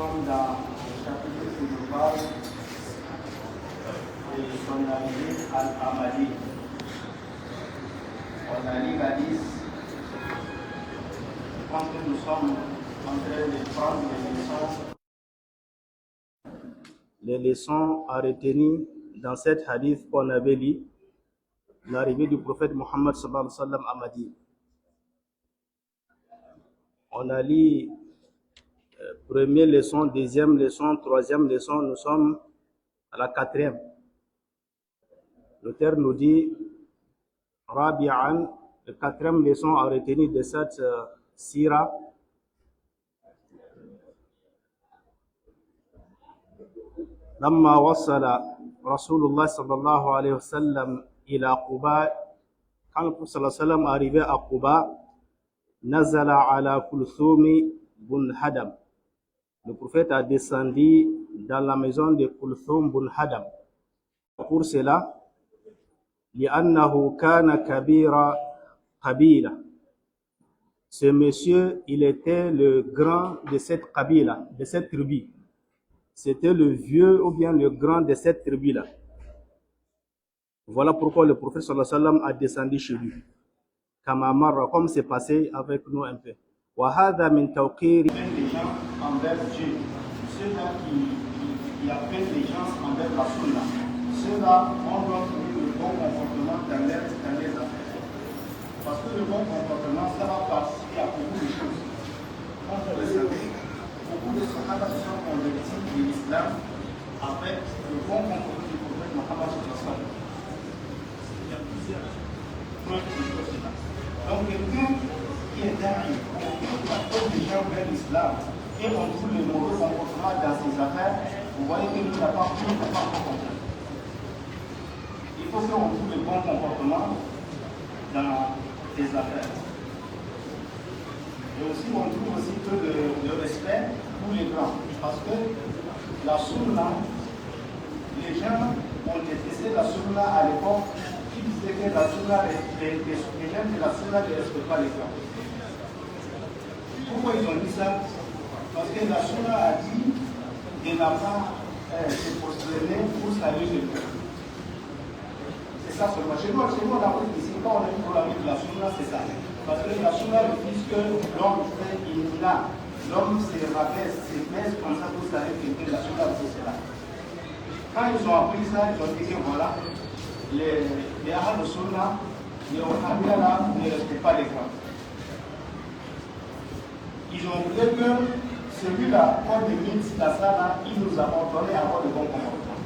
sommes dans le chapitre qui nous parle de son arrivée à Mali. On a lu l'Hadith. Je pense que nous sommes en train de prendre les leçons à retenir dans cette hadith qu'on avait lu, l'arrivée du prophète Mohammed sallallahu alayhi wa sallam à Madi. On a lu première leçon, deuxième leçon, troisième leçon, nous sommes à la quatrième. L'auteur nous dit Rabi'an, la quatrième leçon à retenir de cette sira. لما وصل رسول الله صلى الله عليه وسلم إلى قباء quand le prophète صلى الله عليه وسلم arrivé à Quba نزل على كلثوم بن هدم. Le prophète a descendu dans la maison de Kulthum bun Hadam. Pour cela, لأنه كان كبير قبيلة. Ce monsieur, il était le grand de cette qabila, de cette tribu. C'était le vieux ou bien le grand de cette tribu-là. Voilà pourquoi le prophète sallallahu alayhi wa sallam a descendu chez lui. Comme c'est passé avec nous un peu. وهذا من توقير les gens envers Dieu, ceux-là qui appellent les gens envers la sunna, ceux-là ont trouvé le bon comportement dans les affaires. Parce que le bon comportement, ça va participer à beaucoup de choses. Quand vous le savez, beaucoup de sahaba sont convertis de l'islam avec le bon comportement du prophète Mohammed sallallahu alayhi wa sallam. Il y a plusieurs preuves de cela. Donc quelqu'un qui est derrière, on appelle les gens vers l'islam et on trouve le mauvais comportement dans ses affaires, vous voyez que nous n'avons pas compris. Il faut qu'on trouve le bon comportement dans tes affaires. Et aussi, on trouve aussi que le respect pour les grands. Parce que la sunna, les gens ont détesté la sunna à l'époque qui disaient que la sunna, les gens de la sunna ne respectent pas les grands. Pourquoi ils ont dit ça? Parce que la sunna a dit de n'a pas se prosterner pour saluer le peuple. C'est ça seulement. Chez nous, on a pris ici, quand on a dit pour la vie de la sunna, c'est ça. Parce que la sunna refuse que l'homme fait inna. L'homme se rabaisse, se baisse comme ça pour saluer quelqu'un. La sunna c'est cela. Quand ils ont appris ça, ils ont dit que voilà, les Ahad de sunna, les Wahhabiyya là, ne respectent pas les grands. Ils ont dit que celui-là, comme le mythe, la salle, il nous a ordonné à avoir de bons comportements.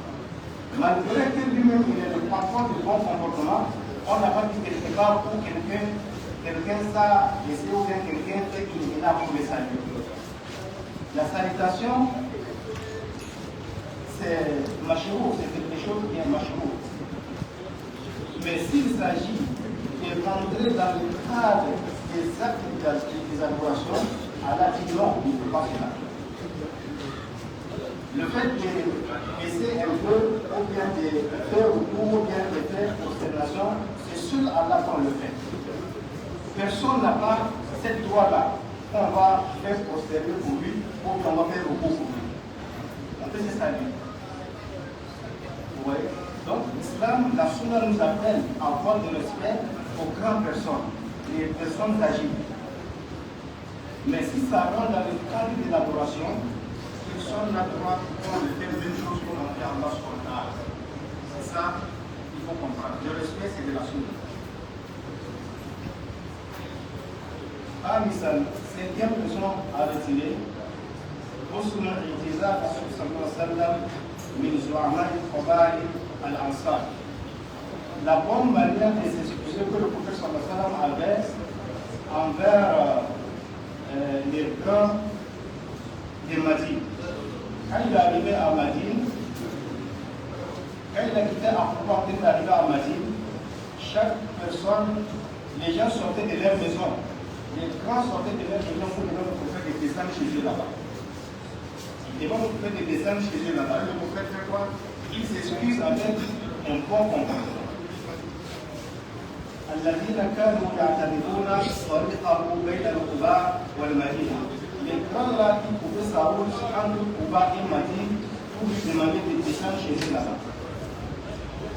Malgré que lui-même, il est le patron du bon comportement, on n'a pas dit quelque part pour quelqu'un ça, laisser ou bien quelqu'un fait qu'il est là pour le saluer. La salutation, c'est mashrour, c'est quelque chose qui est mashrour. Mais s'il s'agit de rentrer dans le cadre des actes des adorations, Allah dit non, il ne peut pas cela. Le fait de laisser un peu, ou bien de faire ou bien de faire prosternation, c'est seul Allah qu'on le fait. Personne n'a pas cette droit-là qu'on va faire prosterner pour lui, ou qu'on va faire repos pour lui. On peut se saluer. Vous voyez? Donc l'islam, la sunna nous appelle à avoir de respect aux grandes personnes, les personnes âgées. Mais si ça rentre dans le cadre de l'adoration, personne n'a le droit de faire la même chose qu'on a fait en bas sur l'art. C'est ça, il faut comprendre. Le respect, c'est de la sunna. Misal, cinquième leçon à retirer, حسن اعتزاز الرسول صلى الله عليه وسلم من زعماء القبائل الأنصار. La bonne manière de s'excuser que le prophète sallallahu alayhi wa sallam avait envers les grands de Madine. Quand il est arrivé à Madine, quand il a quitté Akouba, quand il est arrivé à Madine, chaque personne, les gens sortaient de leur maison. Les grands sortaient de leur maison pour demander au prophète de descendre chez eux là-bas. Ils demandent au prophète de descendre chez eux là-bas. Le prophète fait quoi? Il s'excuse avec un bon comportement. الذين كانوا يعتمدون طريقه بين القباء والمدينه. Les temps-là, il pouvait savoir entre Kouba et Madine pour lui demander de descendre chez eux là-bas.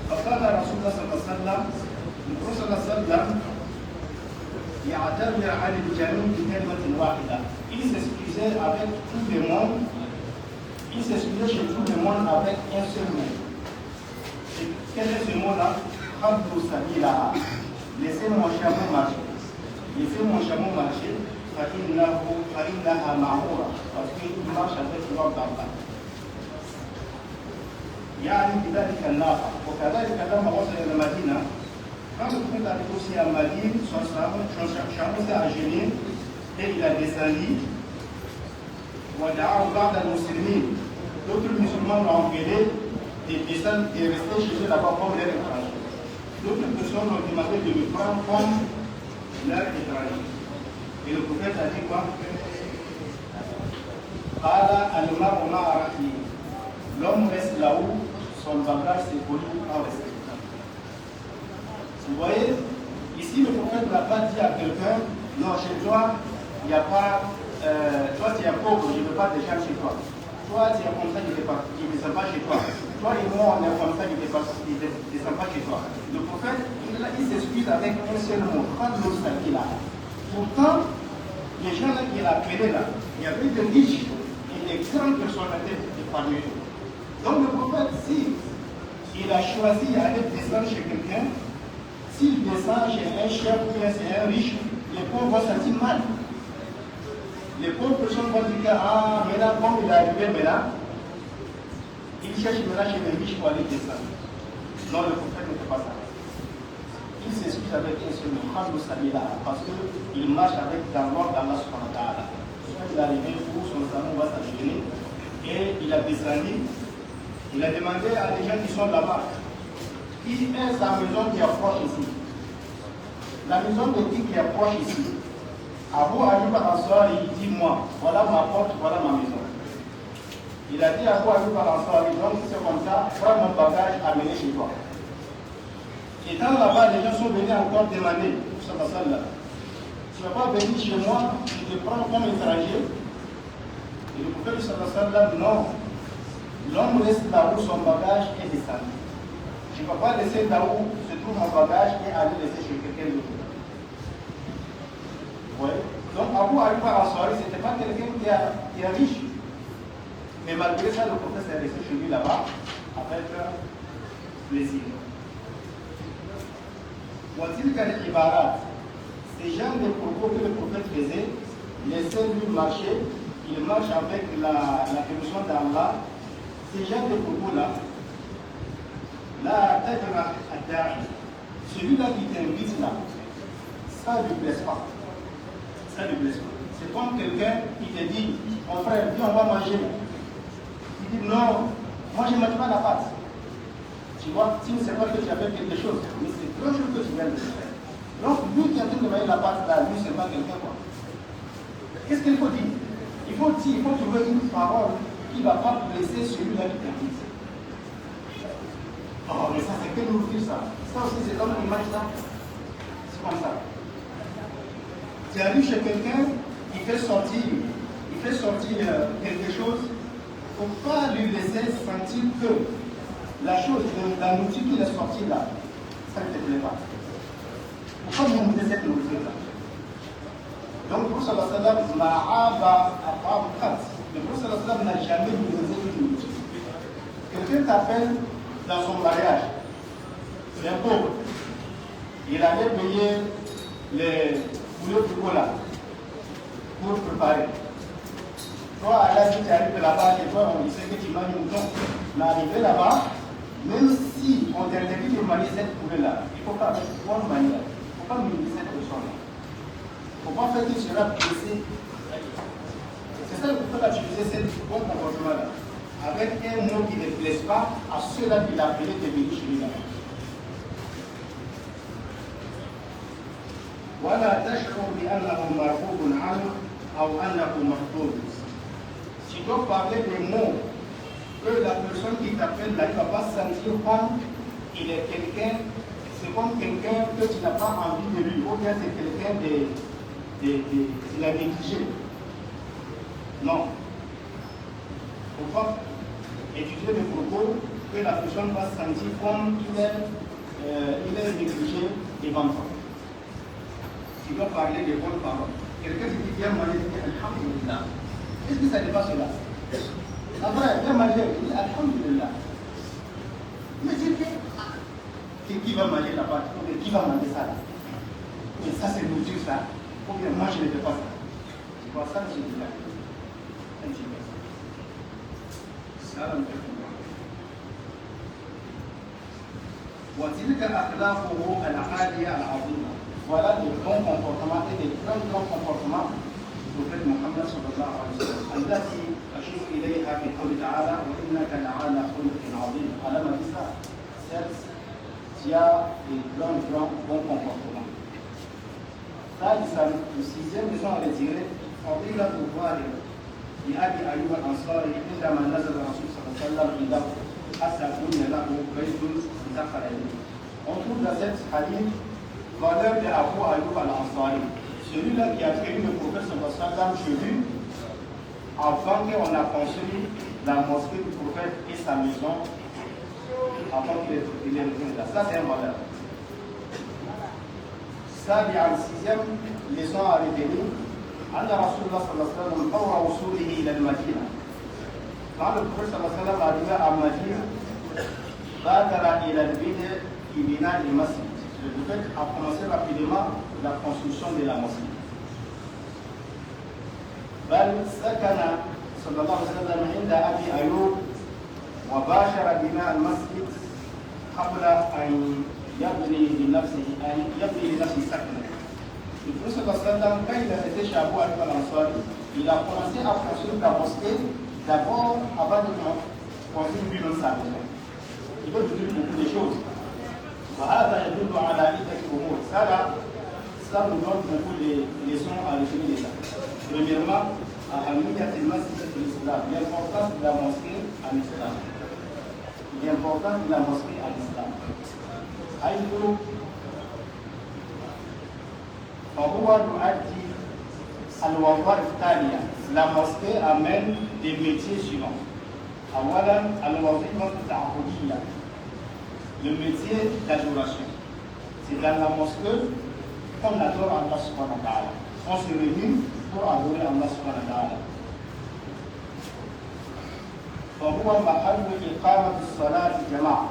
فقال رسول الله صلى الله عليه وسلم الرسول صلى الله عليه وسلم يعتبر عن الجميع بكلمة واحدة. Il s'excusait avec tout le monde, il s'excusait chez tout le monde avec un seul mot. Et quel est ce mot-là? Abdou Sabila. Laissez mon chameau marcher. Laissez mon chameau marcher. فإنها معمورة. Parce qu'il marche avec l'ordre d'Allah. يعني بذلك الناقة وكذلك لما وصل إلى المدينة quand le prophète arrive aussi à Madine, son chameau s'est agenouillé et il a descendu. ودعاه بعض المسلمين. D'autres musulmans l'ont engueulé et descendent et rester chez eux là-bas comme leur étranger. D'autres personnes l'ont demandé de le prendre comme leur étranger. Et le prophète a dit quoi? L'homme reste là où son bagage s'est poli en restant. Vous voyez, ici le prophète n'a pas dit à quelqu'un, non, chez toi, il n'y a pas, toi tu es pauvre, je ne veux pas des gens chez toi. Toi tu es comme ça, je ne descends pas chez toi. Toi et moi, on est comme ça, je ne descends pas chez toi. Le prophète, il s'excuse avec un seul mot, pas de l'autre là. Pourtant, les gens là qui l'appelaient là, il y avait des riches et des grandes personnalités parmi eux. Donc le prophète, si il a choisi d'aller descendre chez quelqu'un, s'il descend chez un chef ou bien c'est un riche, les pauvres vont se sentir mal. Les pauvres personnes vont dire que, ah, maintenant, comme il est arrivé maintenant, il cherche maintenant chez les riches pour aller descendre. Non, le prophète ne fait pas ça. Il s'excuse avec un seul nom, parce qu'il marche avec dans l'ordre d'Allah subhanahu wa ta'ala. Soit il est arrivé où son salon va s'acheter et il a descendu. Il a demandé à des gens qui sont là-bas, qui est sa maison qui est proche ici. La maison de qui est proche ici. Abu Ayyub al-Ansari, il dit moi, voilà ma porte, voilà ma maison. Il a dit à Abu Ayyub al-Ansari, donc c'est comme ça, prends mon bagage, amenez chez toi. Et quand là-bas, les gens sont venus encore demander, tu ne vas pas venir chez moi, je te prends comme étranger. Et le prophète sallallahu alayhi wa sallam, non. L'homme reste là où son bagage est descendu. Je ne peux pas laisser là où se trouve mon bagage et aller laisser chez quelqu'un d'autre. Ouais. Donc Abu Ayyub al-Ansari, ce n'était pas quelqu'un qui est riche. Mais malgré ça, le prophète est resté chez lui là-bas avec plaisir. Ces gens de propos que le prophète faisait, laissez-lui marcher, il marche avec la permission d'Allah. Ces gens de propos-là, celui-là qui t'invite là, ça ne lui plaise pas. Ça ne lui plaise pas. C'est comme quelqu'un qui te dit, mon frère, viens, on va manger. Il dit, non, moi je ne mange pas la pâte. Tu vois, tu ne sais pas que tu as fait quelque chose, mais c'est trop chose que tu viens de faire. Donc, lui qui est en train de manger la pâte là, lui, c'est pas quelqu'un quoi. Qu'est-ce qu'il faut dire? Il faut trouver une parole qui ne va pas blesser celui-là qui t'invite. Oh, mais ça, c'est que nous dire ça. Ça aussi, c'est l'homme qui mange ça. C'est comme ça. Tu arrives chez quelqu'un, il fait sortir quelque chose, il ne faut pas lui laisser sentir que la chose, la nourriture qu'il est sortie là, ça ne te plaît pas. Pourquoi nous nous cette nourriture-là? Donc, le prophète sallallahu n'a jamais donné une nourriture. Quelqu'un t'appelle dans son mariage, c'est un pauvre. Il allait payer les poulets pour là, pour préparer. Toi, à la suite, tu arrives là-bas, et toi, on sait que tu manges un mouton. Mais arrivé là-bas, même si on t'interdit de marier cette poulet-là, il ne faut pas avec bonne manière. Il ne faut pas minimiser cette personne-là. Il ne faut pas faire qu'il sera blessé. C'est ça le prophète a utilisé ce bon comportement-là. Avec un mot qui ne plaise pas à ceux-là qui l'appelaient de venir chez lui là-bas. ولا تشعر بأنه مرغوب عنه أو أنه مفضول. Tu dois parler des mots que la personne qui t'appelle là, il ne va pas se sentir comme il est quelqu'un, c'est comme quelqu'un que tu n'as pas envie de lui, ou bien c'est quelqu'un de négligé. Non. Il ne faut pas étudier le propos que la personne va se sentir comme il est négligé devant toi. Tu dois parler des bonnes paroles. Quelqu'un qui dit bien manger, il dit Alhamdulillah. Est-ce que ça n'est pas cela? Après, bien manger, il dit Alhamdulillah. Mais tu dis, qui va manger la pâte? Ou bien qui va manger ça là? Mais ça c'est nourriture ça. Ou bien moi je ne fais pas ça. Tu vois ça, je dis là. Un petit peu. Ça, on fait comme ça. وتلك أخلاقه العالية العظيمة. Voilà les bons comportements et les très bons comportements du prophète Mohammed sallallahu alayhi wa sallam. التي أشير إليها في قوله تعالى وإنك لعلى خلق عظيم. على ما dit ça, certes, tu as des grands bons comportements. ثالثا, le sixième leçon à retirer, فضيلة الظاهر لأبي أيوب الأنصاري عندما نزل الرسول صلى الله عليه وسلم إلى حتى بني له بيت دخل إليه. On trouve dans cette hadith valeur de Abu Ayyub al-Ansari, celui-là qui a créé le prophète sallallahu alayhi wa sallam chez lui avant qu'on a construit la mosquée du prophète et sa maison avant qu'il ait revenu là. Ça c'est une valeur. Ça, il y a une sixième leçon à retenir. أن رسول الله صلى الله عليه وسلم فور وصوله إلى المدينة. Quand le prophète صلى الله عليه وسلم arriva à Madina, بادر إلى البدء في بناء المسجد. Le prophète a commencé rapidement la construction de la mosquée. بل سكن صلى الله عليه وسلم عند أبي أيوب وباشر بناء المسجد قبل أن يبني لنفسه سكنا. Le prophète sallallahu quand il a été chez Abu Ayyub al-Ansari, il a commencé à construire la mosquée d'abord avant de construire lui-même sa maison. Il veut dire beaucoup de choses. وهذا يدل على عدة أمور. Ça nous donne beaucoup de leçons à retenir de ça. Premièrement, أهمية المسجد في الإسلام. L'importance de la mosquée à l'islam. L'importance de la mosquée à l'islam. حيث فهو يؤدي الوظائف التالية. La mosquée amène des métiers suivants. أولا الوظيفة التعبدية. Le métier d'adoration. C'est dans la mosquée qu'on adore Allah subhanahu wa ta'ala. On se réunit pour adorer Allah subhanahu wa ta'ala. فهو محل إقامة الصلاة الجماعة.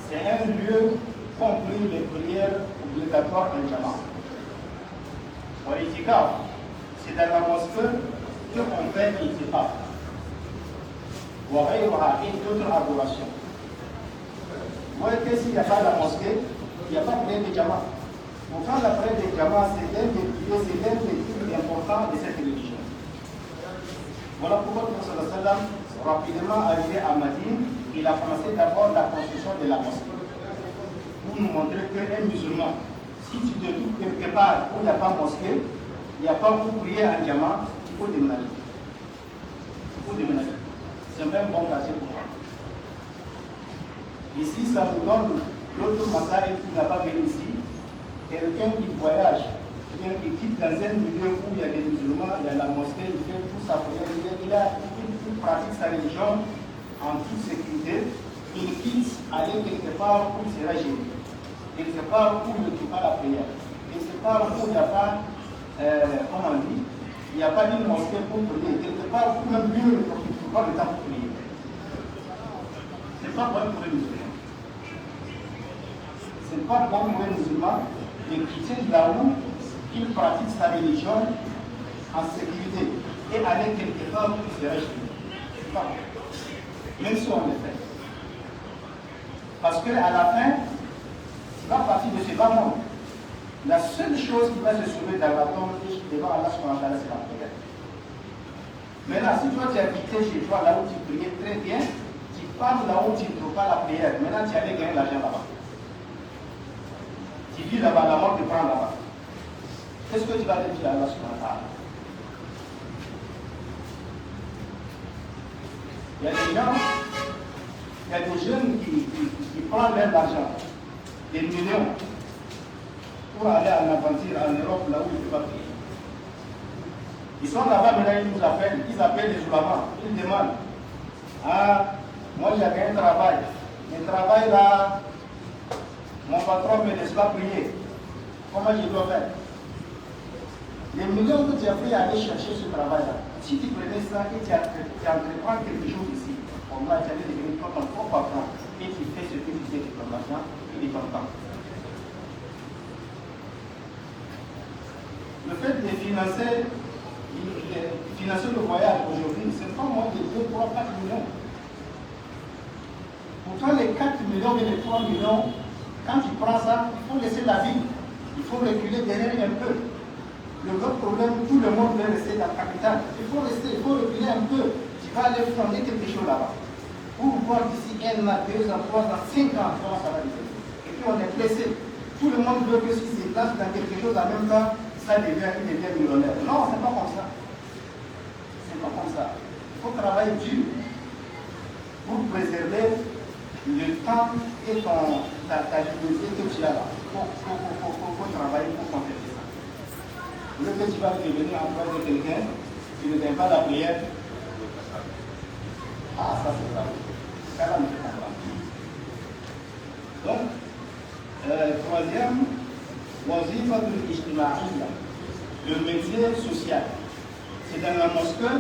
C'est un lieu compris les prières obligatoires en jama'a. L'itikaf, c'est dans la mosquée qu'on fait l'itikaf. وغيرها et d'autres adorations. Vous voyez que s'il n'y a pas la mosquée, il n'y a pas de prière de jama'a. Pour faire la prière de jama'a, c'est l'un des plus importants de cette religion. Voilà pourquoi le prophète sallallahu alayhi wa sallam, rapidement arrivé à Madine, il a commencé d'abord la construction de la mosquée. Pour nous montrer qu'un musulman, si tu te trouves quelque part où il n'y a pas de mosquée, il n'y a pas pour prier en jama'a, il faut déménager. Il faut déménager. C'est même bon quartier pour toi. Ici, ça nous donne l'autre massage qui n'a pas venu ici. Quelqu'un qui voyage, quelqu'un qui quitte dans un milieu où il y a des musulmans, il y a la mosquée, il fait tout sa prière, il pratique sa religion en toute sécurité. Il quitte aller quelque part où il sera gêné. Quelque part où il ne trouve pas la prière. Quelque part où il n'y a pas, comment on dit, il n'y a pas d'une mosquée pour prier. Quelque part où même lui ne trouve pas le temps pour prier. Ce n'est pas bon pour les musulmans. Ce n'est pas bon pour les musulmans de quitter là où il pratique sa religion en sécurité et aller quelque part où il sera gêné. Ce n'est pas bon. Même si on le fait. Parce qu'à la fin, tu vas partir de ce bas monde. La seule chose qui va se sauver dans la tombe devant Allah subhanahu wa ta'ala, c'est la prière. Maintenant, si toi tu as quitté chez toi là où tu priais très bien, tu pars là où tu ne trouves pas la prière. Maintenant, tu allais gagner l'argent là-bas. Tu vis là-bas, la mort te prend là-bas. Qu'est-ce que tu vas dire à Allah subhanahu wa ta'ala? Il y a des gens, il y a des jeunes qui prennent même l'argent, des millions, pour aller en aventure en Europe, là où il ne peut pas payer. Ils sont là-bas, maintenant ils nous appellent, ils appellent les oulémas, ils demandent, ah, moi j'ai un travail, le travail là, mon patron me laisse pas prier, comment je dois faire? Les millions que tu as pris à aller chercher ce travail-là, si tu prenais ça et tu entreprends quelque chose ici, au moins tu allais devenir ton propre patron et tu fais ce que tu fais de ton argent et de ton temps. Le fait de financer le voyage aujourd'hui, c'est pas moins de 2, 3, 4 millions. Pourtant, les 4 millions et les 3 millions, quand tu prends ça, il faut laisser la vie. Il faut reculer derrière un peu. Le vrai problème, tout le monde veut rester dans la capitale. Il faut reculer un peu. Tu vas aller fonder quelque chose là-bas. Pour voir d'ici 1 an, 2 ans, 3 ans, 5 ans, comment ça va devenir. Et puis on est pressé. Tout le monde veut que si c'est place dans quelque chose en même temps, il devient millionnaire. Non, c'est pas comme ça. C'est pas comme ça. Il faut travailler dur pour préserver le temps et ta liberté que tu as là. Il faut travailler pour compléter ça. Le que tu vas devenir employé de quelqu'un, tu ne donnes pas la prière. Ah, ça c'est ça. Ça là, je comprends. Donc, troisième, le métier social. C'est dans la mosquée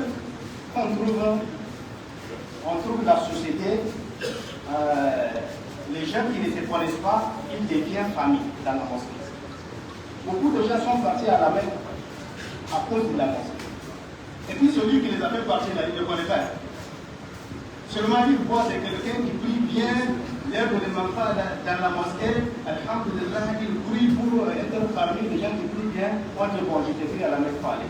qu'on trouve la société, les gens qui ne se connaissent pas, ils deviennent famille dans la mosquée. Beaucoup de gens sont partis à la Mecque à cause de la mosquée. Et puis celui qui les a fait partir là, il ne connaît pas. Seulement il voit c'est quelqu'un qui prie bien, l'heure ne demande pas dans la mosquée, alhamdulillah, il prie pour être parmi les gens qui prient bien. Moi je bon, je te prie à la Mecque pour aller.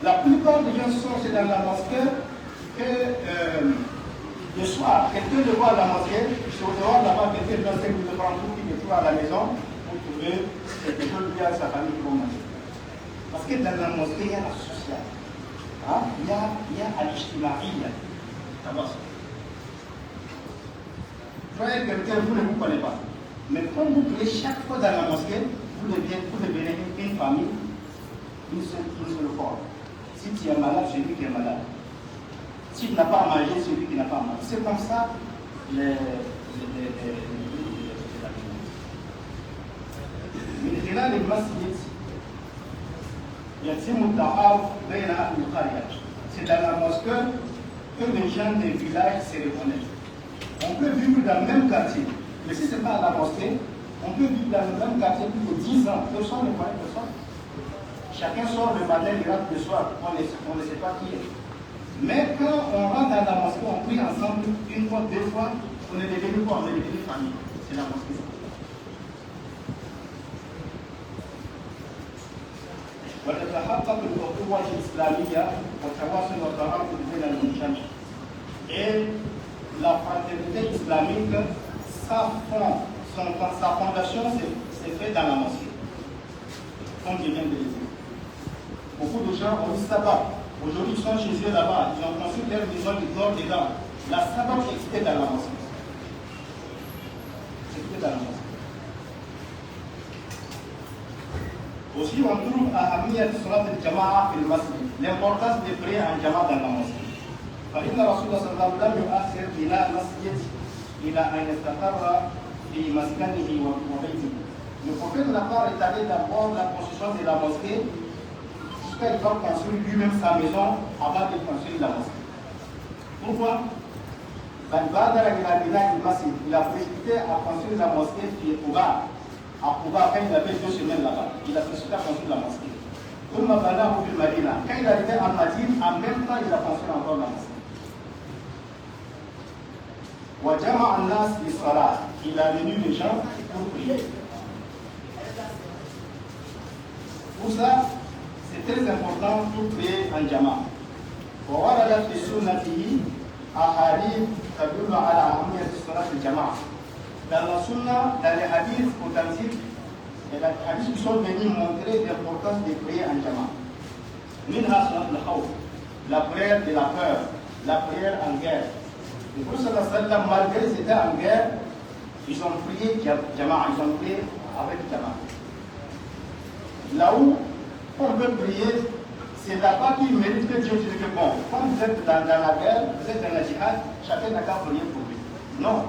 La plupart des gens sont dans la mosquée que le soir, quelqu'un le voit à la mosquée, sur le dehors là-bas, quelqu'un doit se prendre tout qui le trouve à la maison pour trouver quelque chose lié à sa famille qui va manger. Parce que dans la mosquée, il y a la sociale. Hein? Il y a al-ijtimaïya. Voyez quelqu'un, vous ne vous connaissez pas. Mais quand vous priez chaque fois dans la mosquée, vous devenez une famille, une seule forme. Si tu es malade, c'est lui qui est malade. Si tu n'as pas à manger, c'est lui qui n'a pas à manger. C'est comme ça من خلال المسجد يتم التعارف بين أهل القرية. C'est dans la mosquée que les gens des villages se reconnaissent. On peut vivre dans le même quartier, mais si ce n'est pas à la mosquée, on peut vivre dans le même quartier plus de 10 ans. Personne ne connaît personne. Chacun sort le matin, il rentre le soir, on ne sait pas qui est. Mais quand on rentre dans la mosquée, on prie ensemble une fois, 2 fois, on est devenu quoi? On est devenu famille. C'est la mosquée. وتتحقق الأخوة الإسلامية والتواصل والتعاون بين المجتمع. Et la fraternité islamique, sa fondation s'est faite dans la mosquée. Comme je viens de le dire. Beaucoup de gens ont dit sabbat. Aujourd'hui, ils sont chez eux là-bas. Ils ont construit leur maison, ils dorment dedans. La sabbat existait dans la mosquée. C'était dans la mosquée. Aussi, on trouve à Hamiyat Surat al-Jama'a fil masjid, l'importance de prier en Jama'a dans la mosquée. فإن رسول الله صلى الله عليه وسلم لم يؤخر بناء مسجد إلى أن يستقر في مسكنه وبيته. Le prophète n'a pas retardé d'abord la construction de la mosquée jusqu'à il va construire lui-même sa maison avant de construire la mosquée. Pourquoi? Il a précipité à construire la mosquée qui est Touba. À Touba, quand il avait 2 semaines là-bas, il a précipité à construire la mosquée. Quand il arrivait en Madine, en même temps, il a construit encore la mosquée. Il a réuni les gens pour prier. Pour ça, c'est très important pour prier en Jama. ووردت في سنته أحاديث تدل على أهمية صلاة الجماعة. Dans la sunna, dans les hadiths authentiques, et les hadiths qui sont venus montrer l'importance de prier en Jama. Minha salat al-khawf, la prière de la peur, la prière en guerre. Le prophète sallallahu malgré qu'ils étaient en guerre, ils ont prié Jama, ils ont prié avec Jama. Là où On peut prier, c'est là-bas qu'il mérite que Dieu dise que bon, comme vous êtes dans la guerre, vous êtes dans la jihad, chacun n'a qu'à prier pour lui. Non.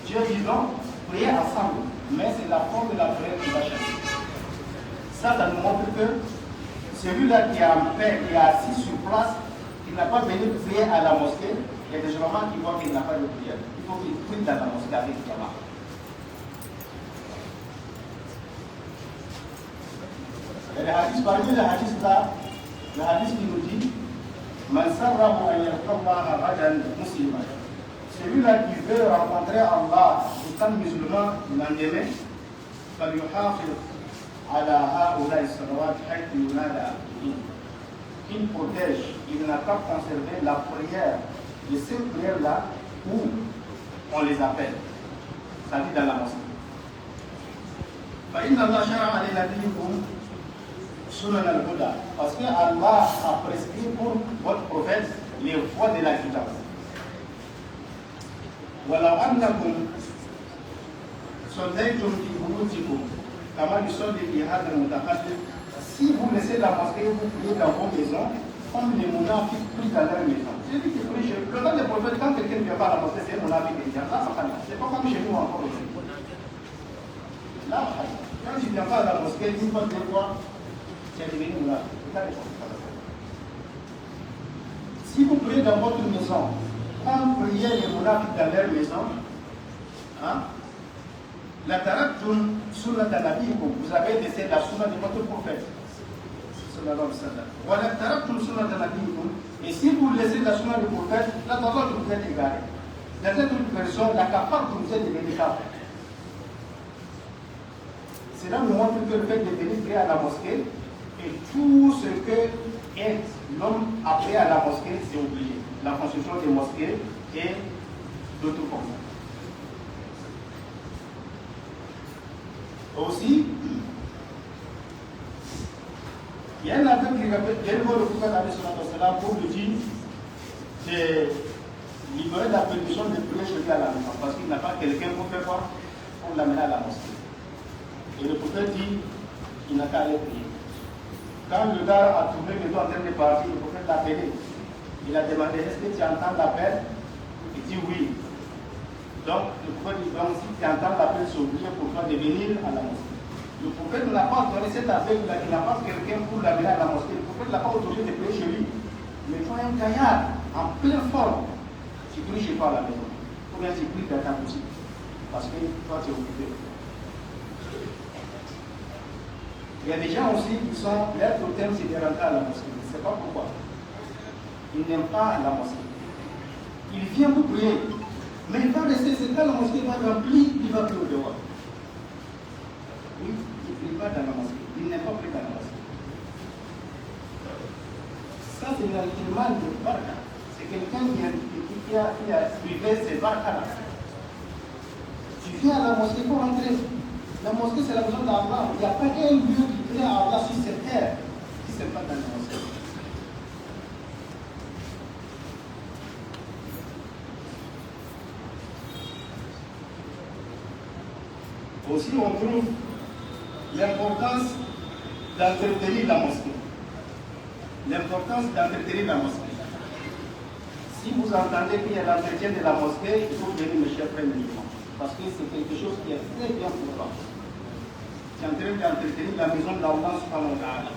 Dieu dit non, priez ensemble, mais c'est la forme de la prière qui va changer. Ça nous montre que celui-là qui est en paix, qui est assis sur place, qui n'a pas venu prier à la mosquée, il y a des gens qui voient qu'il n'a pas de prière. Il faut qu'il prie dans la mosquée avec Yama. Et le hadith, parmi les hadiths là, le hadith qui nous dit Man sarrahu an yarqallaha ghadan musliman. Celui-là qui veut rencontrer Allah, étant musulman, l'endemain, فليحافظ على هؤلاء الصلوات حيث ينادى بهن. Il protège, il n'a pas conservé la prière de ces prières-là où on les appelle, c'est-à-dire dans la mosquée. فإن الله شرع لنبيكم سنن الهدى, parce que Allah a prescrit pour votre prophète les voies de la guidance. ولو أنكم صليتم في بيوتكم كما يصلي في هذا المتخلف, si vous laissez la mosquée, vous priez dans vos maisons, comme les monafiques prient dans leur maison. J'ai dit qu'ils prient chez eux. Le temps des prophètes, quand quelqu'un ne vient pas à la mosquée, c'est un monafique et il dit, là, c'est pas comme chez nous encore aujourd'hui. Là, quand tu ne viens pas à la mosquée, une fois, deux fois, tu es devenu monafique. Si vous priez dans votre maison, comme priaient les monafiques dans leur maison, hein, la taraktum sunnat nabiyikum, vous avez laissé la sunna de votre prophète. Et si vous laissez la sunna du prophète, là d'abord vous êtes égaré. Dans cette autre version, la capable vous êtes devenu capable. Cela nous montre que le fait de venir prier à la mosquée et tout ce que est l'homme après à la mosquée, c'est oublié. La construction des mosquées et d'autres formes. Aussi, il y a un appel qui rappelle le prophète pour lui dire de libérer la permission de prier chez lui à la maison, parce qu'il n'a pas quelqu'un pour faire quoi, pour l'amener à la mosquée. Et le prophète dit il n'a qu'à aller prier. Quand le gars a tourné le dos en train de partir, le prophète l'a appelé. Il a demandé est-ce que tu entends l'appel? Il dit oui. Donc le prophète dit donc si tu entends l'appel, c'est obligé pour toi de venir à la mosquée. Le prophète n'a pas donné cet appel-là, il n'a pas quelqu'un pour l'amener à la mosquée. Le prophète n'a pas autorisé de prier chez lui. Mais toi, un gaillard en pleine forme, tu pries chez toi à la maison. Ou bien tu pries dans ta boutique. Parce que toi, tu es occupé. Il y a des gens aussi qui sont, leur totem, c'est de rentrer à la mosquée. Je ne sais pas pourquoi. Ils n'aiment pas la mosquée. Il vient pour prier. Mais il va rester, c'est quand la mosquée va remplir, il va prier au dehors. Oui, il ne prie pas dans la mosquée. Il n'est pas pris dans la mosquée. Ça, c'est l'aliment de barca. C'est quelqu'un qui a suivi ces barcas-là. Tu viens à la mosquée pour rentrer. La mosquée, c'est la maison d'Allah. Il n'y a pas un lieu qui plaît à Allah sur cette terre si ce n'est pas dans la mosquée. Aussi, on trouve l'importance d'entretenir la mosquée. L'importance d'entretenir la mosquée. Si vous entendez qu'il y a l'entretien de la mosquée, il faut venir, mes chers frères musulmans. Parce que c'est quelque chose qui est très bien pour toi. Tu es en train d'entretenir la maison d'Allah subhanahu wa ta'ala.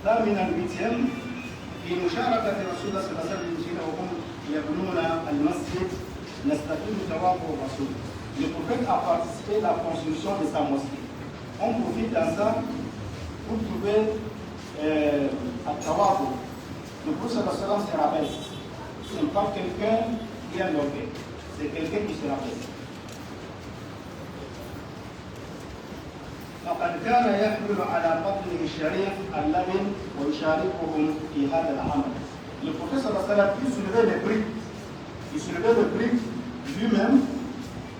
Là, من البيتين في مشاركة رسول الله صلى الله عليه وسلم وهم يبنون المسجد نستفيد ثواب الرسول. Le prophète a participé à la construction de sa mosquée. On profite ensemble pour trouver à Tawabo. Le prophète se rappelle. Ce n'est pas quelqu'un qui a l'orgueil, c'est quelqu'un qui se rappelle. فقد كان يحمل على بطنه الشريف اللبن ويشاركهم في هذا العمل. Le prophète sallallahu alayhi wa sallam, il soulevait les briques. Il soulevait les briques lui-même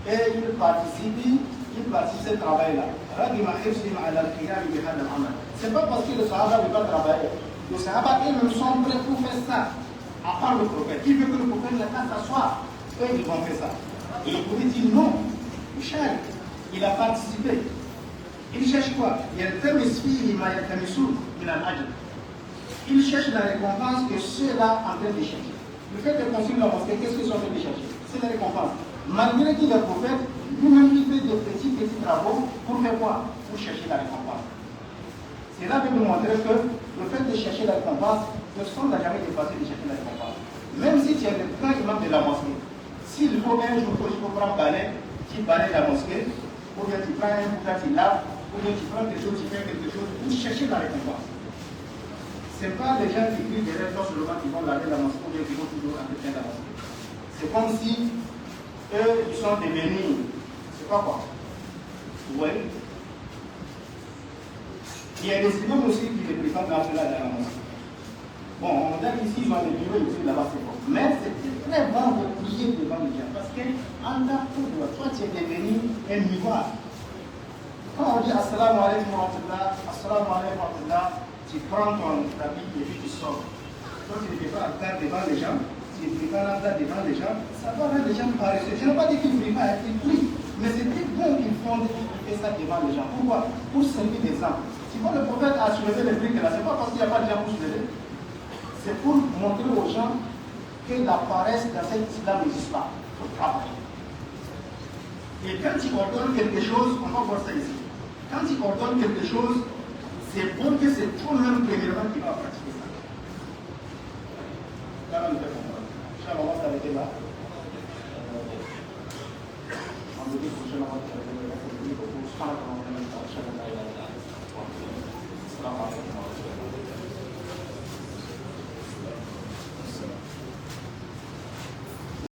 et il participe à ce travail-là. C'est pas parce que le Sahaba ne veut pas travailler. Les Sahaba, ils sont prêts pour faire ça. À part le prophète. Il veut que le prophète ne pas s'asseoir. Eux, ils vont faire ça. Et le prophète dit non. Michel, il a participé. Il cherche quoi? Il cherche la récompense que ceux-là en train de chercher. Le fait de construire la mosquée, qu'est-ce qu'ils sont en train de chercher? C'est la récompense. Malgré qu'il est prophète, lui-même il fait des petits travaux pour faire quoi? Pour chercher la récompense. C'est là que nous montrer que le fait de chercher la récompense, personne n'a jamais dépassé de chercher la récompense. Même si tu es le grand imam de la mosquée, s'il faut un jour que tu peux prendre balai, tu balais la mosquée, ou bien tu prends un bouton, tu laves, ou bien tu prends quelque chose, tu fais quelque chose pour chercher la récompense. Ce n'est pas les gens qui crient derrière toi seulement qui vont laver la mosquée ou bien qui vont toujours entretenir la mosquée. C'est comme si eux, ils sont devenus, c'est pas quoi. Vous voyez? Il y a des imams aussi qui les prétendent dans la mosquée. Bon, on dit qu'ici, ils ont des bureaux ici, là-bas, c'est bon. Mais c'est très bon de prier devant les gens. Parce qu'en Afrique, toi, tu es devenu un miroir. Quand on dit Assalamu alaikum wa rahmatullah, Assalamu alaikum wa rahmatullah, tu prends ton habit et puis tu sors. Toi, tu ne fais pas la devant les gens, tu ne fais pas la devant les gens, ça va rendre les gens paresseux. Je n'ai pas dit qu'ils ne prient pas, ils prient. Mais c'est bon qu'ils font ça devant les gens. Pourquoi? Pour servir d'exemple. Si quand le prophète a soulevé les briques là, ce n'est pas parce qu'il n'y a pas de gens pour soulever. C'est pour montrer aux gens que la paresse dans cet islam n'existe pas. Il faut travailler. Et quand tu ordonnes quelque chose, on va voir ça ici. Quand tu ordonnes quelque chose, c'est bon que c'est toi-même premièrement qui va pratiquer ça. Là, on peut comprendre. Inch'Allah, on va s'arrêter là. On me dit prochainement, on va s'arrêter là.